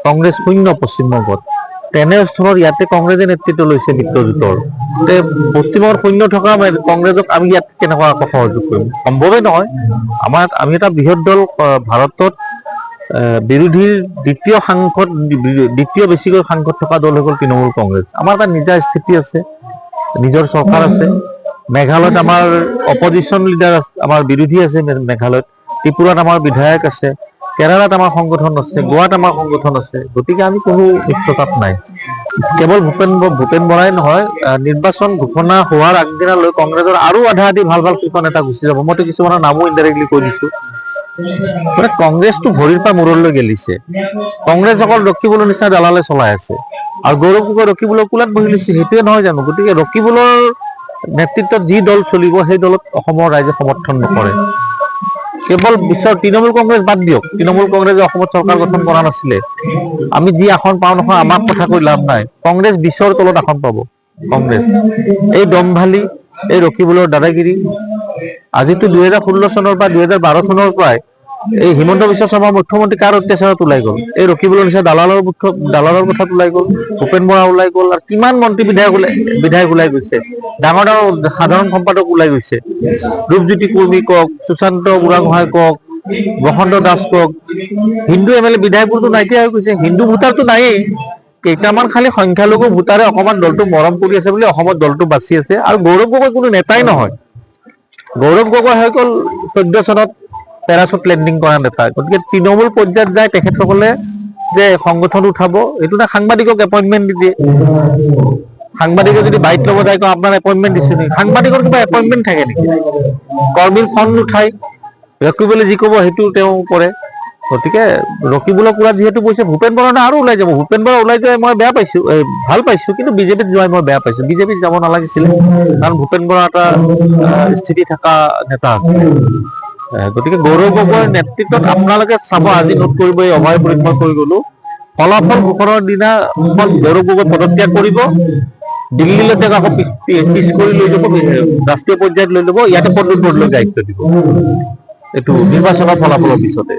কংগ্ৰেছ শূন্য পশ্চিমবংগত। তেনেস্থলত ইয়াতে কংগ্ৰেছে নেতৃত্ব লৈছে মিত্ৰজোঁটৰ। পশ্চিমবংগত শূন্য থকা কংগ্ৰেছক আমি ইয়াত কেনেকুৱা আকৌ সহযোগ কৰিম? সম্ভৱেই নহয়। আমি এটা বৃহৎ দল, ভাৰতত বিৰোধীৰ দ্বিতীয় বেছিকৈ সাংসদ থকা দল হৈ গ'ল তৃণমূল কংগ্ৰেছ। আমাৰ এটা নিজা স্থিতি আছে, নিজৰ চৰকাৰ আছে। মেঘালয়ত আমাৰ অপজিশ্যন লিডাৰ আছে, আমাৰ বিৰোধী আছে মেঘালয়ত। ত্ৰিপুৰাত আমাৰ বিধায়ক আছে, কেৰালাত আমাৰ সংগঠন আছে, গোৱাত আমাৰ সংগঠন আছে। গতিকে আমি কোনো মিত্ৰতাত নাই। কেৱল ভূপেন বৰাই নহয়, নিৰ্বাচন ঘোষণা হোৱাৰ আগদিনালৈ কংগ্ৰেছৰ আৰু আধা আধি ভাল ভাল কেইখন নেতা গুচি যাব। মইতো কিছুমানৰ নামো ইনডাইৰেক্টলি কৈ দিছো। মানে কংগ্ৰেছটো ভৰিৰ পৰা মূৰলৈ গেলিছে। কংগ্ৰেছ অকল ৰকিবুলৰ নিচিনা দালালে চলাই আছে, আৰু গৌৰৱ গগৈ ৰকিবুলৰ কোলাত বহি লৈছে। সেইটোৱে নহয় জানো? গতিকে ৰকিবুলৰ নেতৃত্বত যি দল চলিব, সেই দলত অসমৰ ৰাইজে সমৰ্থন নকৰে। কেৱল বিশ্বৰ তৃণমূল কংগ্ৰেছ বাদ দিয়ক, তৃণমূল কংগ্ৰেছে অসমত চৰকাৰ গঠন কৰা নাছিলে। আমি যি আসন পাওঁ নহয়, আমাক কথা কৈ লাভ নাই। কংগ্ৰেছ 20ৰ তলত আসন পাব। কংগ্ৰেছ এই দম্ভালি, এই ৰকিবুলৰ দাদাগিৰি, আজিতো 2016 চনৰ পৰা 2012 চনৰ পৰাই এই হিমন্ত বিশ্ব শৰ্মা মুখ্যমন্ত্ৰী কাৰ অত্যাচাৰত ওলাই গ'ল? এই ৰকিবুলৰ নিচিনা দালালৰ কথাত ওলাই গ'ল। ভূপেন বৰা ওলাই গ'ল, আৰু কিমান মন্ত্ৰী বিধায়ক ওলাই গৈছে। ডাঙৰ ডাঙৰ সাধাৰণ সম্পাদক ওলাই গৈছে। ৰূপজ্যোতি কুৰ্মী কওক, সুশান্ত বুঢ়াগোহাঁই কওক, বসন্ত দাস কওক। হিন্দু MLA বিধায়কবোৰতো নাইকিয়া হৈ গৈছে। হিন্দু ভোটাৰটো নায়েই। কেইটামান খালি সংখ্যালঘু ভোটাৰে অকমান দলটো মৰম কৰি আছে বুলি অসমত দলটো বাচি আছে। আৰু গৌৰৱ গগৈ কোনো নেতাই নহয়। গৌৰৱ গগৈ হৈ গ'ল 14 চনত পেৰাচুট লেণ্ডিং কৰা নেতা। গতিকে তৃণমূল পৰ্যায়ত যায় তেখেতসকলে যে সংগঠন উঠাব, এইটো না সাংবাদিকক এপইণ্টমেণ্ট দি দিয়ে। সাংবাদিকে যদি বাইট ল'ব যায়, আপোনাৰ এপইণ্টমেণ্ট দিছো নেকি? সাংবাদিকৰ কিবা এপইণ্টমেণ্ট থাকে নেকি? কৰ্মীৰ ফোন নুঠায়, ৰকিবুলে যি ক'ব সেইটো তেওঁ কৰে। গতিকে ৰকিবুলৰ কোলাত যিহেতু কৈছে, ভূপেন বৰা আৰু ওলাই যাব। ভূপেন বৰা ওলাই যোৱাই মই বেয়া পাইছো, ভাল পাইছো, কিন্তু বিজেপিত যোৱাই মই বেয়া পাইছো। বিজেপিত যাব নালাগিছিলে, কাৰণ ভূপেন বৰা এটা স্থিতি থকা নেতা আছে। গতিকে গৌৰৱ গগৈৰ নেতৃত্বত আপোনালোকে চাব, আজি নোট কৰিব, এই অভয়পুৰীত মই কৈ গলো, ফলাফল ঘোষণাৰ দিনা গৌৰৱ গগৈ পদত্যাগ কৰিব, দিল্লীলৈ তেওঁক আকৌ পিছ কৰি লৈ যাব, ৰাষ্ট্ৰীয় পৰ্যায়ত লৈ যাব, ইয়াতে প্ৰদ্যুৎ বৰদলৈক দায়িত্ব দিব। এইটো নিৰ্বাচনৰ ফলাফলৰ পিছতে।